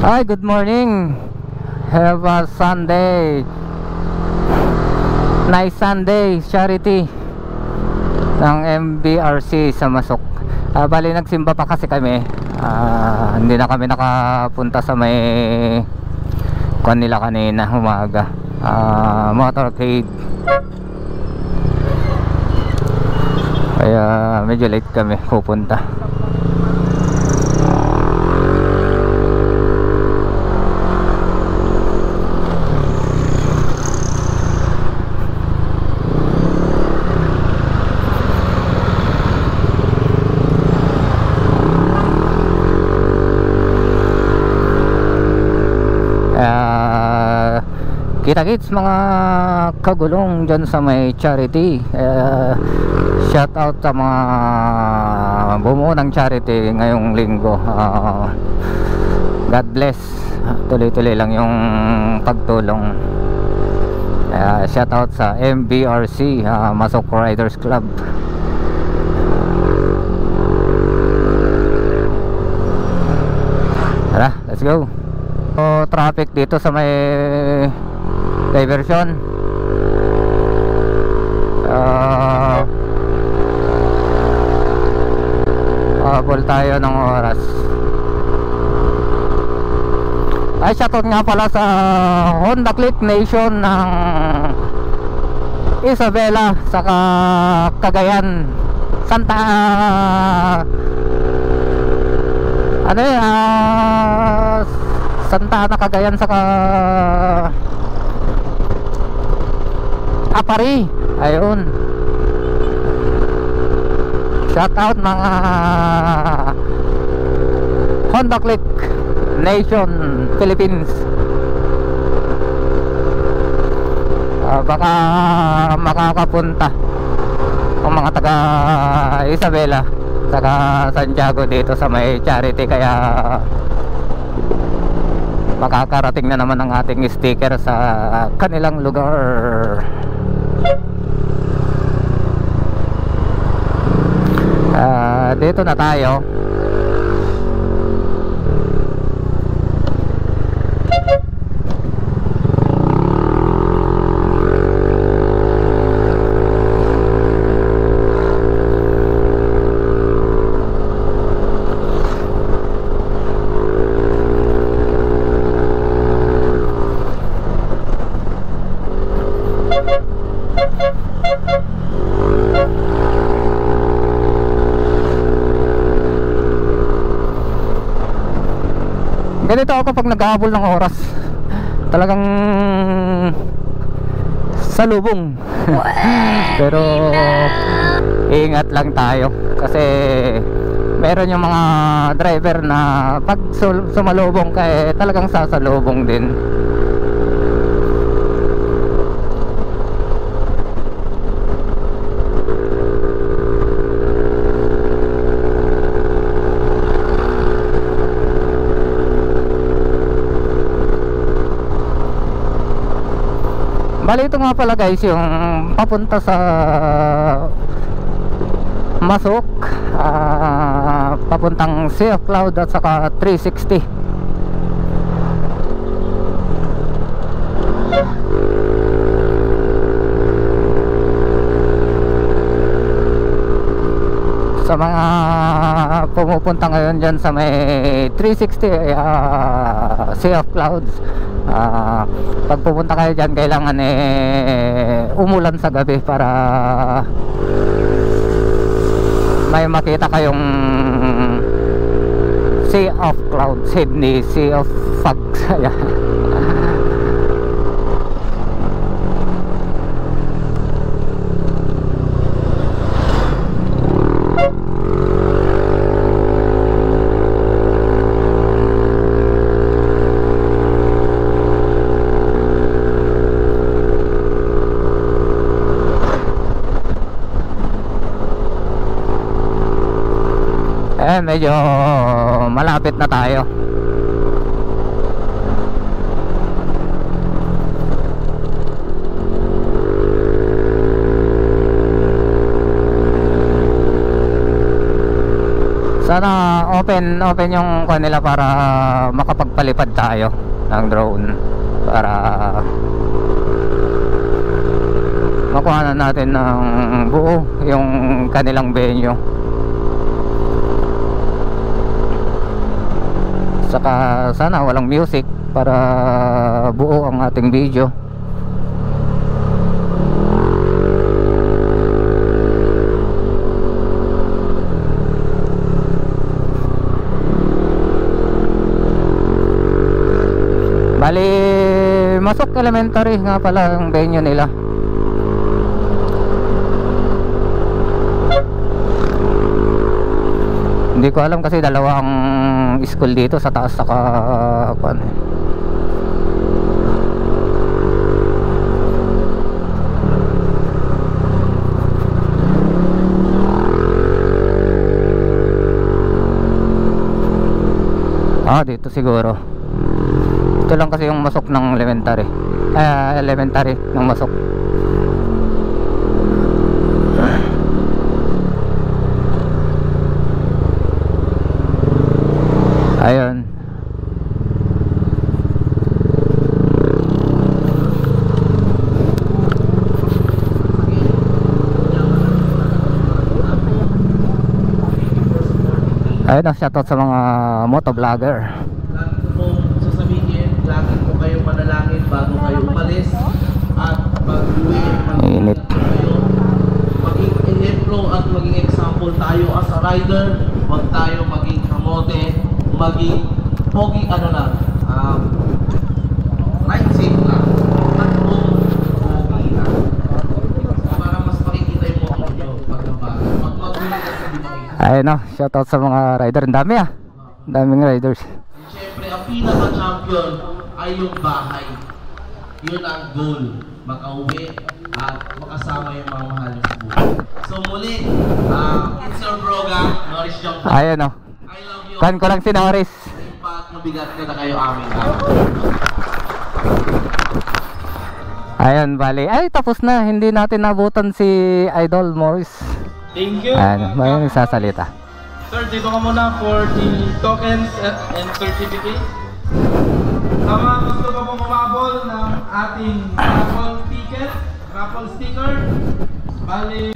Hi, good morning. Have a Sunday. Nice Sunday charity ng MBRC sa Masok. Bali nagsimba pa kasi kami. Hindi na kami nakapunta sa may kanila kanina umaga. Motorcade. Kaya medyo late kami pupunta. Kita-kits mga kagulong dyan sa may charity. Shout out sa mga bumuo ng charity ngayong linggo. God bless. Tuloy-tuloy lang yung pagtulong. Shout out sa MBRC, Masok Riders Club. Tara, let's go. Traffic dito sa may diversion. Habol tayo ng oras. Ay, shoutout nga pala sa Honda Click Nation ng Isabela saka Cagayan, Santa Santa Ana, Cagayan saka Apari. Ayun, shout out mga Honda Click Nation Philippines. Baka makakapunta ang mga taga Isabela saka Santiago dito sa may charity, kaya makakarating na naman ang ating sticker sa kanilang lugar. Dito na tayo. Ganito ako pag nag-ahabol ng oras. Talagang salubong. Pero ingat lang tayo kasi meron yung mga driver na pag sumalubong ka talagang sasalubong din. Bali, ito nga pala guys yung papunta sa Masok, papuntang Sea of Cloud at saka 360. Sa mga pumupunta ngayon dyan sa may 360 Sea of Clouds, pag pupunta kayo dyan kailangan umulan sa gabi para may makita kayong Sea of Clouds, Sydney Sea of Fogs. Medyo malapit na tayo. Sana open yung kanila para makapagpalipad tayo ng drone, para makuha na natin ng buo yung kanilang venue. Saka sana walang music para buo ang ating video. Bali, Masok Elementary nga pala ang venue nila. Hindi ko alam kasi dalawa ang school dito, sa taas saka ano. Dito siguro. Ito lang kasi yung Masok ng elementary. Elementary ng Masok. Ayun. Ayun, shoutout sa mga motovlogger. Sasabihin, lagi po kayo manalangin bago kayo umalis at mag-uwi. Init. Maging ehemplo at maging example tayo as a rider. Huwag tayo maging kamote, maging pogi, ano lang, ride safe lang. At pogi lang. Para mas makikita yung mga nyo pagbaba. Mag-uwi ka sa di makikita. Ayun, shoutout sa mga rider. Ang dami daming riders. Siyempre, ang pinaka-champion ay yung bahay. Yun ang goal. Makauwi at makasama yung mga mahal nyo sa buhay. So muli, it's your program, Norris Jong. Ayun, I love you. kan ko lang si Norris. Impact, mabigat ka na kayo amin. Ayun, bali. Ay, tapos na. Hindi natin nabutan si Idol Morris. Thank you. Ayun, may nagsasalita. Sir, dito ka muna for the tokens and certificate. Mga gusto ko pong umabol ng ating raffle ticket, raffle sticker. Bali.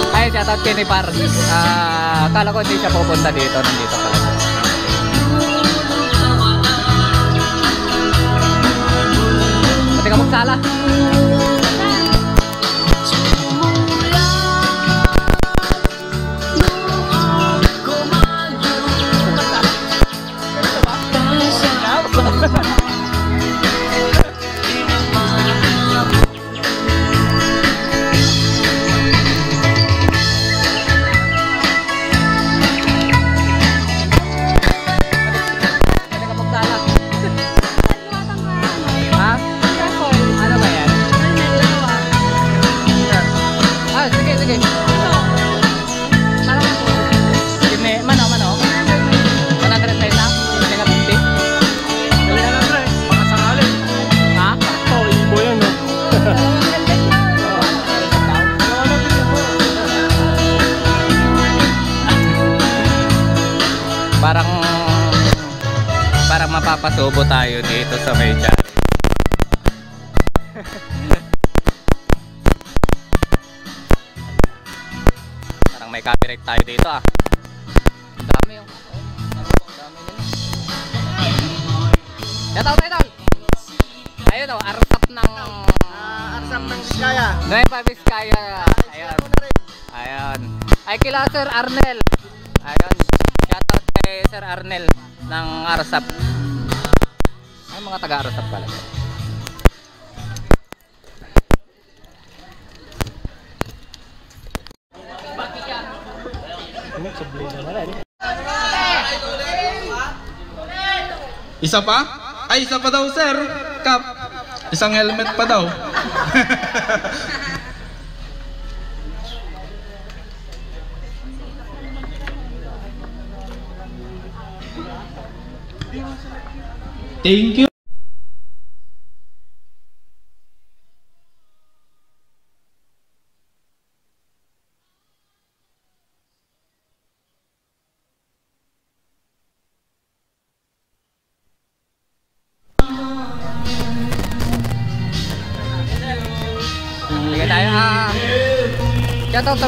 Ay, shoutout kay Par. Akala ko hindi siya pupunta dito. Nandito pala siya. Pati ka magsala. Parang mapapasubo tayo dito sa may dyan. Parang may copyright tayo dito Ang dami yung Shoutout idol. Ayun arsap ng Vizcaya. Nueva Vizcaya. Ayun. Ayun. Ay kila Sir Arnel. Ayun. Shout Sir Arnel ng Arsap. Ay, mga taga Arsap pala. Isa pa? Ay, isa pa daw, sir. Kap. Isang helmet pa daw. Thank you. Sige tayo. Shoutout sa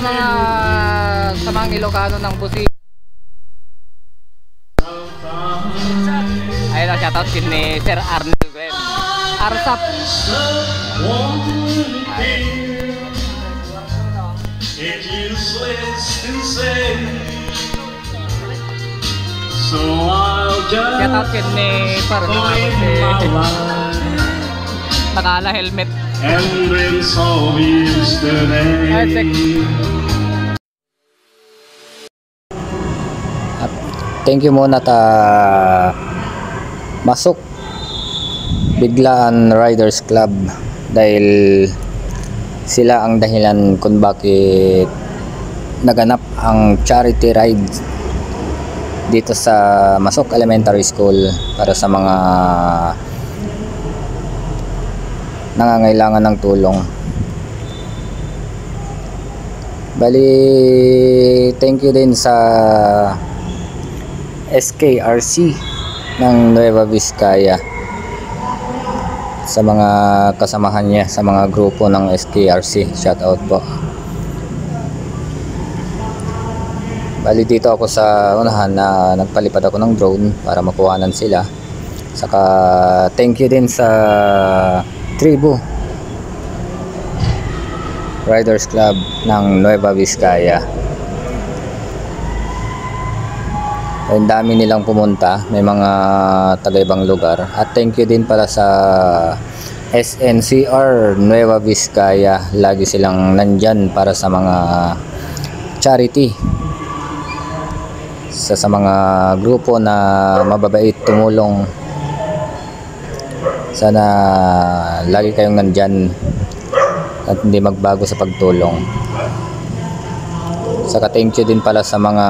mga Ilocano ng Busi. Ayun lang, shoutout din ni Sir Arnel Gwen. Arsap. Shoutout din ni Parang nakala helmet. And then so yesterday. Thank you muna Masok Biglaan Riders Club dahil sila ang dahilan kung bakit naganap ang charity ride dito sa Masok Elementary School para sa mga nangangailangan ng tulong. Bali, thank you din sa SKRC ng Nueva Vizcaya sa mga kasamahan niya sa mga grupo ng SKRC. Shout out po. Bali, dito ako sa unahan na nagpalipad ako ng drone para makuhanan sila. Saka thank you din sa Tribu Riders Club ng Nueva Vizcaya. Ang dami nilang pumunta, may mga taga-ibang lugar. At thank you din pala sa SNCR Nueva Vizcaya. Lagi silang nandyan para sa mga charity, sa mga grupo na mababait tumulong. Sana lagi kayong nandyan at hindi magbago sa pagtulong. Saka thank you din pala sa mga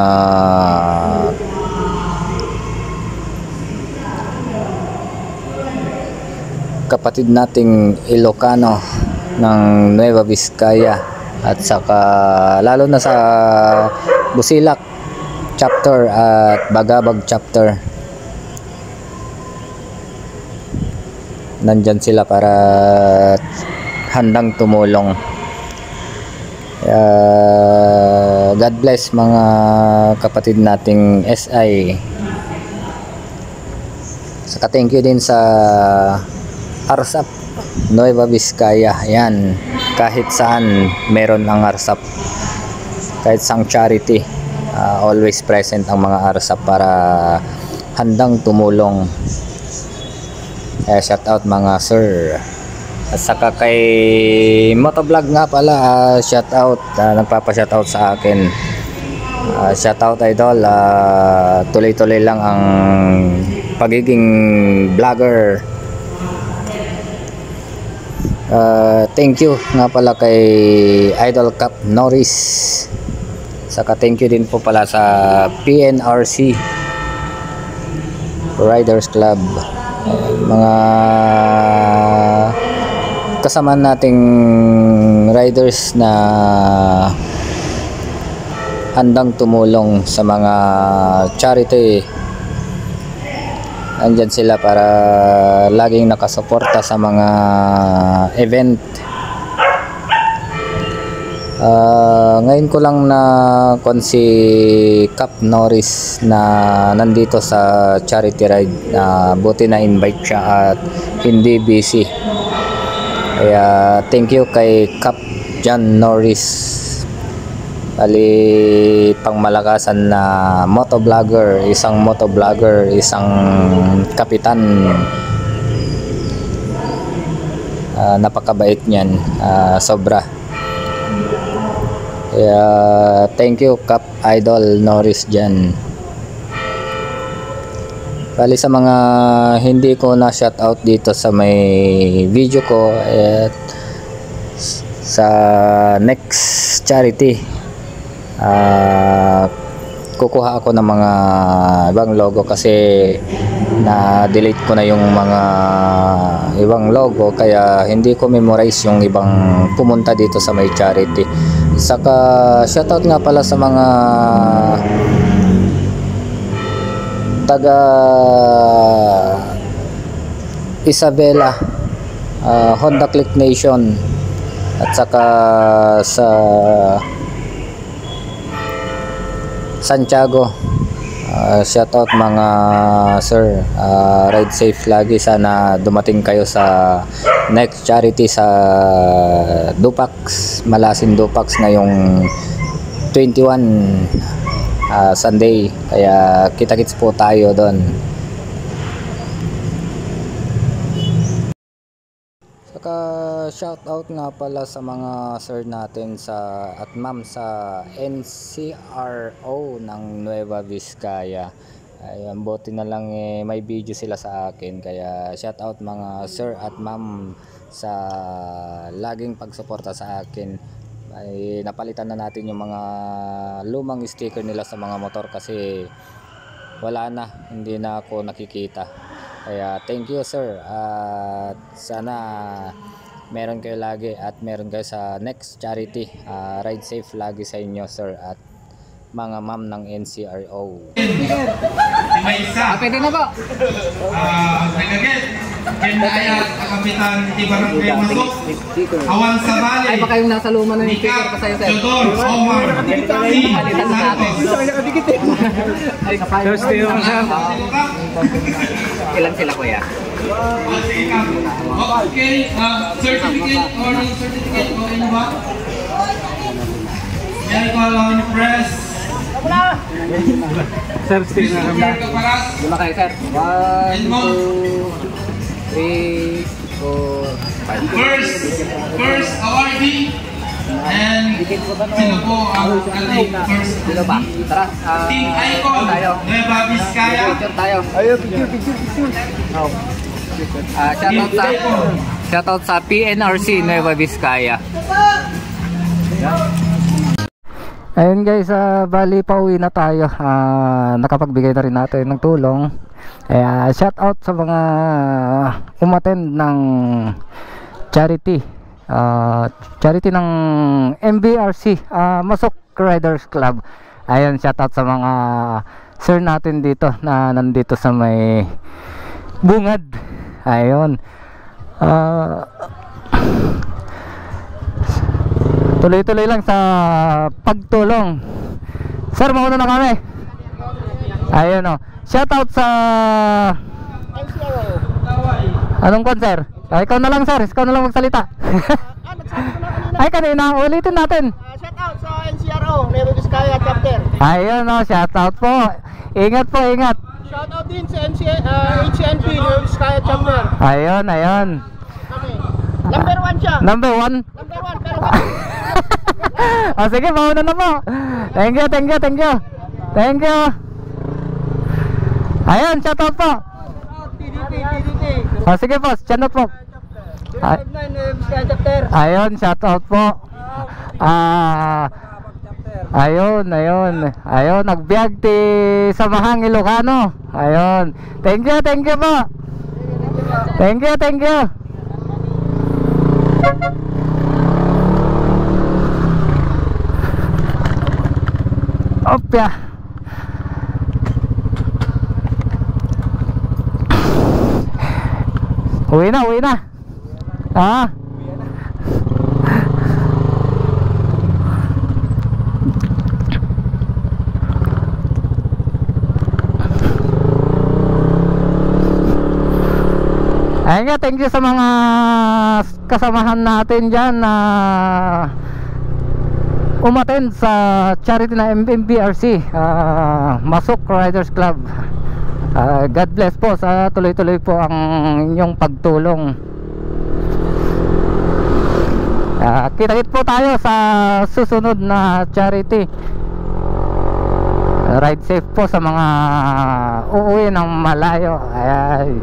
kapatid nating Ilocano ng Nueva Vizcaya at saka lalo na sa Busilak chapter at Bagabag chapter. Nandyan sila para handang tumulong. God bless mga kapatid nating SI. Saka thank you din sa Arsap Nueva Vizcaya. Yan, kahit saan meron ang Arsap, kahit sang charity, always present ang mga Arsap para handang tumulong. Shout out mga sir. At saka kay Motovlog nga pala, shout out, nagpapa-shout out sa akin. Shout out idol, tuloy-tuloy lang ang pagiging vlogger. Thank you nga pala kay Idol Cap Norris. Saka thank you din po pala sa PNRC Riders Club, mga kasama nating riders na handang tumulong sa mga charity. Andyan sila para laging nakasuporta sa mga event. Ngayon ko lang na si Cap Norris na nandito sa charity ride. Buti na invite siya at hindi busy. Kaya thank you kay Cap John Norris. Bali pangmalakasan na motovlogger, isang kapitan. Napakabait niyan, sobra. Kaya thank you Cap Idol Norris dyan. Bali sa mga hindi ko na shoutout dito sa may video ko, at sa next charity kukuha ako ng mga ibang logo kasi na-delete ko na yung mga ibang logo, kaya hindi ko memorize yung ibang pumunta dito sa may charity. Saka shoutout nga pala sa mga taga Isabela, Honda Click Nation, at saka sa Santiago. Shoutout mga sir, ride safe lagi, sana dumating kayo sa next charity sa Dupax, Malasin Dupax ngayong 21 Sunday, kaya kita-kits po tayo doon. Saka shoutout nga pala sa mga sir natin sa at ma'am sa NCRO ng Nueva Vizcaya. Ayan, buti na lang may video sila sa akin, kaya shoutout mga sir at ma'am sa laging pagsuporta sa akin. Ay napalitan na natin yung mga lumang sticker nila sa mga motor kasi wala na, hindi na ako nakikita. Kaya thank you sir, at sana meron kayo lagi at meron kayo sa next charity. Ride safe lagi sa inyo sir at mga ma'am ng NCRO. May isa. Pwede na po. Nagaget. Kendaya, Kapitan Tibarangay Masok. Awan Sabali. Ay baka yung nasa luma na yung sticker pa sa'yo sir. Jodor, Omar, T. Santos. Ilan sila kuya? Okay, certificate, morning certificate, okay na ba? Yan ko lang ni press. Sir, still na kami. Lima kayo sir. 1, 2, 3, 4, 5. First awardee. And sino po ang ating first? Sino ba? Tara. Team Icon, Nueva Vizcaya. Picture tayo. Ayo, picture. Shoutout sa PNRC Nueva Vizcaya. Ayun guys, bali pauwi na tayo. Nakapagbigay na rin natin ng tulong. Shoutout sa mga umattend ng charity. Charity ng MBRC, Masok Riders Club. Ayun, shoutout sa mga sir natin dito na nandito sa may Bungad. Ayun. Tuloy-tuloy lang sa pagtulong. Sir, mauna na kami. Ayun o. Shoutout sa anong kon sir? Ikaw na lang sir, ikaw na lang magsalita. Ay kanina, ulitin natin. Shoutout sa NCRO, Nueva Vizcaya chapter. Ayun o, shoutout po. Ingat po, ingat. Shoutout din sa HNP, Nueva Vizcaya chapter. Ayun. Kami. Number 1 siya. Number 1. Number 1 pero O sige, mauna na po. Thank you. Ayun, shoutout po. TDT. O sige po, shoutout po. Nueva Vizcaya chapter. Ayun, shoutout po. Ayun, nagbiag ti Samahang Ilocano. Ayun. Thank you po. Thank you. Opya. Uwi na. Ayun nga, thank you sa mga kasamahan natin dyan na umattend sa charity na MBRC, Masuk Riders Club. God bless po sa tuloy-tuloy po ang inyong pagtulong. Kita-kit po tayo sa susunod na charity. Ride safe po sa mga uuwi ng malayo. Ay.